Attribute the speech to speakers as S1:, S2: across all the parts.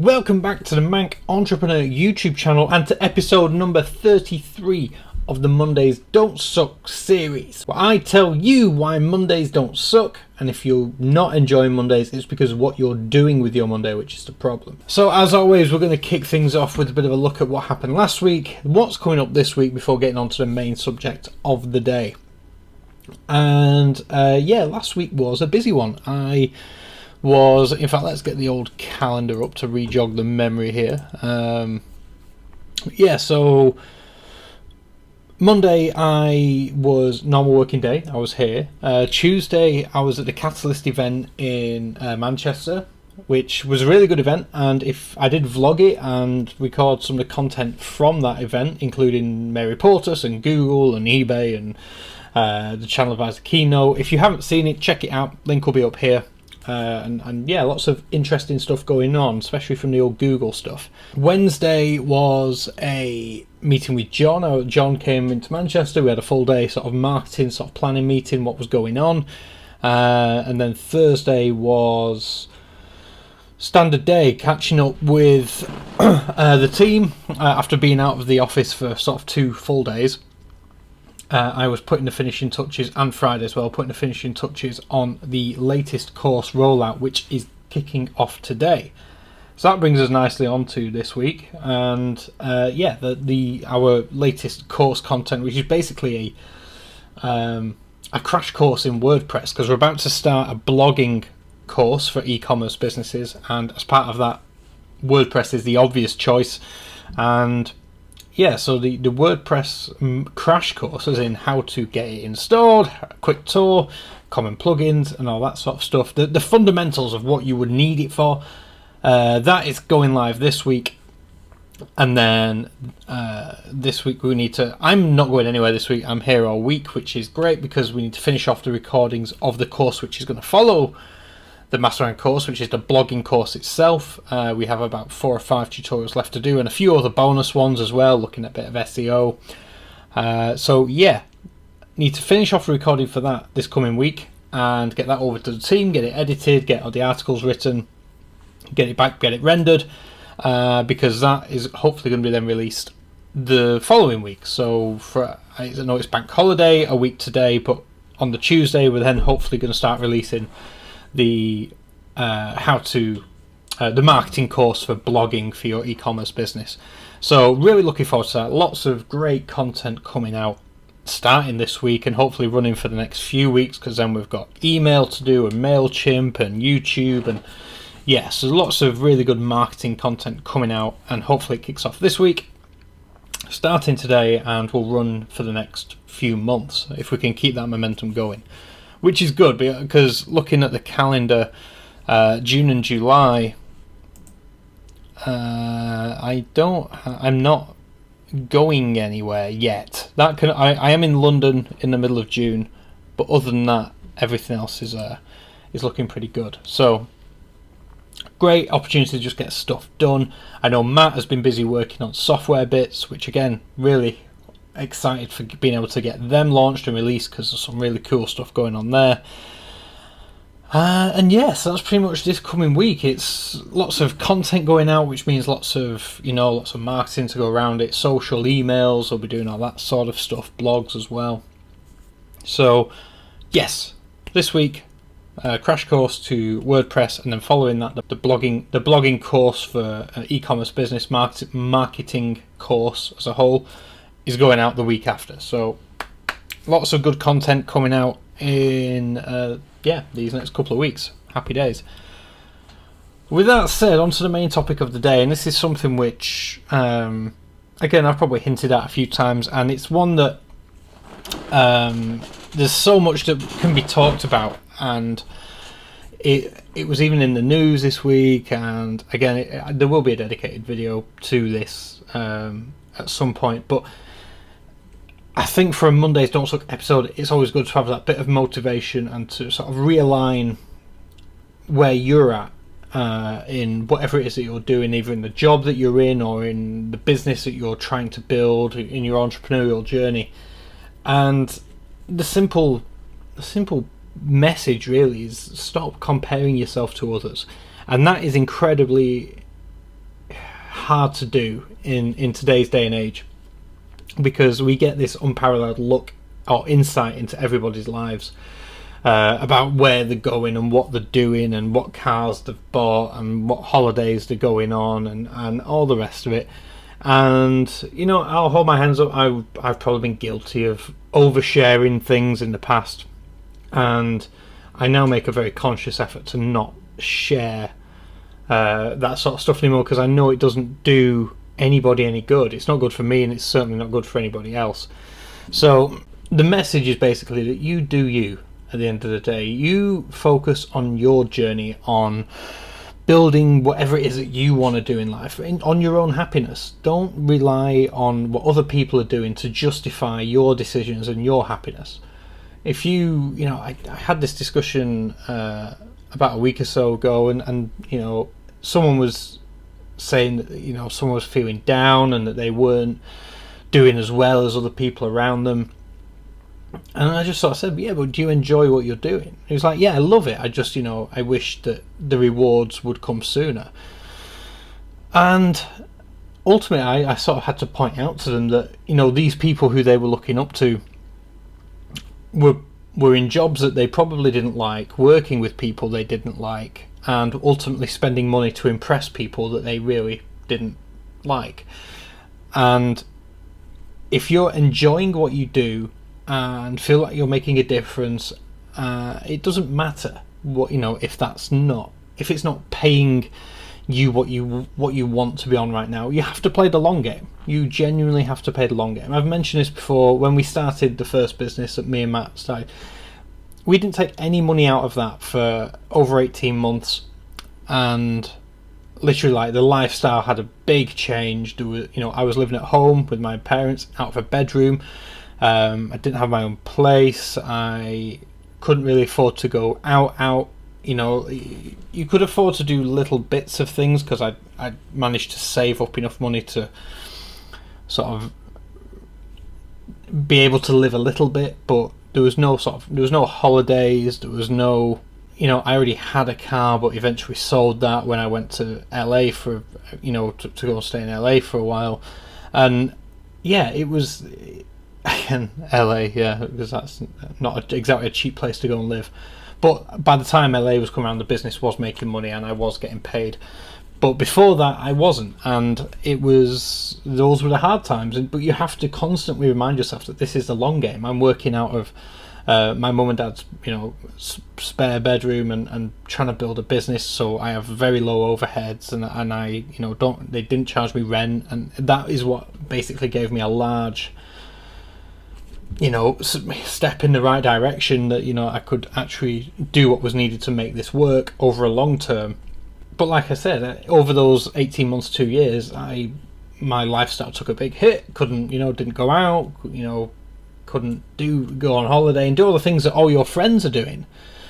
S1: Welcome back to the Manc Entrepreneur YouTube channel and to episode number 33 of the Mondays Don't Suck series, where I tell you why Mondays don't suck, and if you're not enjoying Mondays, it's because of what you're doing with your Monday, which is the problem. So as always, we're going to kick things off with a bit of a look at what happened last week, what's coming up this week before getting on to the main subject of the day. And last week was a busy one. In fact, let's get the old calendar up to re-jog the memory here. So Monday I was normal working day, I was here. Tuesday I was at the Catalyst event in Manchester, which was a really good event, and if I did vlog it and record some of the content from that event, including Mary Portas and Google and eBay and the Channel Advisor keynote. If you haven't seen it, check it out, link will be up here. Lots of interesting stuff going on, especially from the old Google stuff. Wednesday was a meeting with John. John came into Manchester. We had a full day sort of marketing, sort of planning meeting, what was going on. And then Thursday was standard day, catching up with the team after being out of the office for sort of 2 full days. I was putting the finishing touches, and Friday as well, putting the finishing touches on the latest course rollout, which is kicking off today. So that brings us nicely on to this week, and our latest course content, which is basically a crash course in WordPress, because we're about to start a blogging course for e-commerce businesses, and as part of that, WordPress is the obvious choice. And so the WordPress crash course, as in how to get it installed, a quick tour, common plugins and all that sort of stuff, the fundamentals of what you would need it for, that is going live this week. And then this week I'm not going anywhere this week, I'm here all week, which is great because we need to finish off the recordings of the course which is going to follow the Mastermind course, which is the blogging course itself. We have about 4 or 5 tutorials left to do, and a few other bonus ones as well, looking at a bit of SEO. Need to finish off the recording for that this coming week and get that over to the team, get it edited, get all the articles written, get it back, get it rendered, because that is hopefully going to be then released the following week. So I know it's bank holiday a week today, but on the Tuesday we're then hopefully going to start releasing the the marketing course for blogging for your e-commerce business. So really looking forward to that. Lots of great content coming out starting this week and hopefully running for the next few weeks, because then we've got email to do and MailChimp and YouTube, and so lots of really good marketing content coming out, and hopefully it kicks off this week starting today and will run for the next few months if we can keep that momentum going, which is good, because looking at the calendar, June and July, I'm not going anywhere yet. I am in London in the middle of June, but other than that, everything else is looking pretty good. So great opportunity to just get stuff done. I know Matt has been busy working on software bits, which again, really excited for being able to get them launched and released, because there's some really cool stuff going on there. So that's pretty much this coming week. It's lots of content going out, which means lots of marketing to go around it, social emails, I'll be doing all that sort of stuff, blogs as well. So yes, this week crash course to WordPress, and then following that the blogging course for e-commerce business marketing course as a whole is going out the week after. So lots of good content coming out in these next couple of weeks. Happy days. With that said, on to the main topic of the day, and this is something which again I've probably hinted at a few times, and it's one that there's so much that can be talked about, and it was even in the news this week, and again there will be a dedicated video to this at some point, but I think for a Mondays Don't Suck episode, it's always good to have that bit of motivation and to sort of realign where you're at in whatever it is that you're doing, either in the job that you're in or in the business that you're trying to build in your entrepreneurial journey. And the simple message really is stop comparing yourself to others, and that is incredibly hard to do in today's day and age, because we get this unparalleled look or insight into everybody's lives, about where they're going and what they're doing and what cars they've bought and what holidays they're going on and all the rest of it. And, you know, I'll hold my hands up. I've probably been guilty of oversharing things in the past, and I now make a very conscious effort to not share that sort of stuff anymore, because I know it doesn't do anybody any good. It's not good for me, and it's certainly not good for anybody else. So the message is basically that you do you. At the end of the day, you focus on your journey, on building whatever it is that you want to do in life, on your own happiness. Don't rely on what other people are doing to justify your decisions and your happiness. If you know, I had this discussion about a week or so ago, and you know, someone was saying that, you know, someone was feeling down and that they weren't doing as well as other people around them. And I just sort of said, yeah, but do you enjoy what you're doing? He was like, yeah, I love it. I just, you know, I wish that the rewards would come sooner. And ultimately, I sort of had to point out to them that, you know, these people who they were looking up to were in jobs that they probably didn't like, working with people they didn't like, and ultimately spending money to impress people that they really didn't like. And if you're enjoying what you do and feel like you're making a difference, it doesn't matter what, you know, if it's not paying you what you want to be on right now. You have to play the long game. You genuinely have to play the long game. I've mentioned this before. When we started the first business that me and Matt started, we didn't take any money out of that for over 18 months, and literally, like, the lifestyle had a big change. There was, you know, I was living at home with my parents out of a bedroom. I didn't have my own place. I couldn't really afford to go out. You know, you could afford to do little bits of things, because I managed to save up enough money to sort of be able to live a little bit, but there was no holidays. There was no, you know, I already had a car, but eventually sold that when I went to LA for, you know, to go and stay in LA for a while. And yeah, it was, again, LA, yeah, because that's not exactly a cheap place to go and live. But by the time LA was coming around, the business was making money and I was getting paid. But before that, I wasn't, and those were the hard times. But you have to constantly remind yourself that this is the long game. I'm working out of my mum and dad's, you know, spare bedroom, and trying to build a business. So I have very low overheads, and I, you know, they didn't charge me rent, and that is what basically gave me a large, you know, step in the right direction, that, you know, I could actually do what was needed to make this work over a long term. But like I said, over those 18 months, 2 years, my lifestyle took a big hit. Didn't go out, you know, couldn't go on holiday and do all the things that all your friends are doing,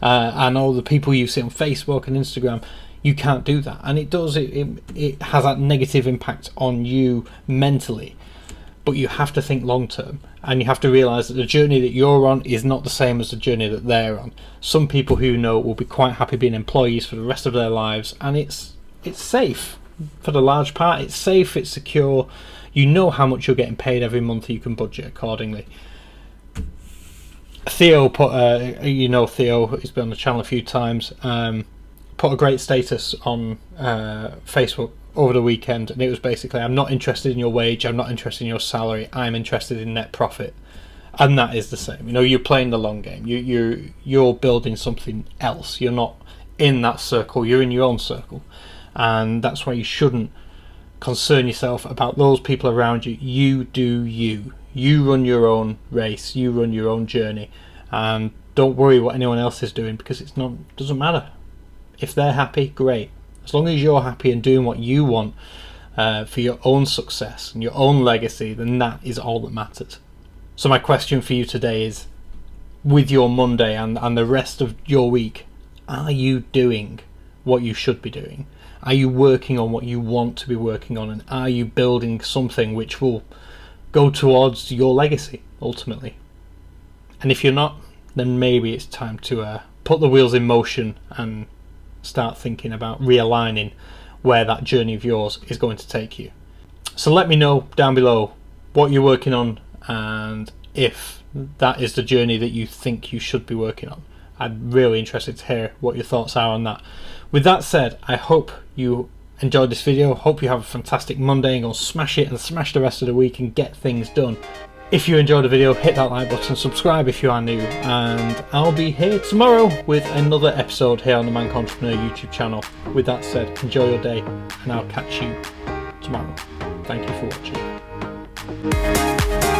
S1: and all the people you see on Facebook and Instagram. You can't do that, and it has that negative impact on you mentally. But you have to think long term, and you have to realise that the journey that you're on is not the same as the journey that they're on. Some people who know will be quite happy being employees for the rest of their lives, and it's safe for the large part. It's safe, it's secure. You know how much you're getting paid every month. You can budget accordingly. Theo put, Theo, he's been on the channel a few times. Put a great status on Facebook over the weekend, and it was basically, I'm not interested in your wage, I'm not interested in your salary, I'm interested in net profit. And that is the same. You know, you're playing the long game. You're building something else. You're not in that circle, you're in your own circle. And that's why you shouldn't concern yourself about those people around you. You do you. You run your own race, you run your own journey, and don't worry what anyone else is doing, because doesn't matter. If they're happy, great. As long as you're happy and doing what you want for your own success and your own legacy, then that is all that matters. So my question for you today is, with your Monday and the rest of your week, are you doing what you should be doing? Are you working on what you want to be working on? And are you building something which will go towards your legacy, ultimately? And if you're not, then maybe it's time to put the wheels in motion and start thinking about realigning where that journey of yours is going to take you. So let me know down below what you're working on and if that is the journey that you think you should be working on. I'm really interested to hear what your thoughts are on that. With that said, I hope you enjoyed this video. Hope you have a fantastic Monday and go smash it and smash the rest of the week and get things done. If you enjoyed the video, hit that like button, subscribe if you are new, and I'll be here tomorrow with another episode here on the Manc Entrepreneur YouTube channel. With that said, enjoy your day and I'll catch you tomorrow. Thank you for watching.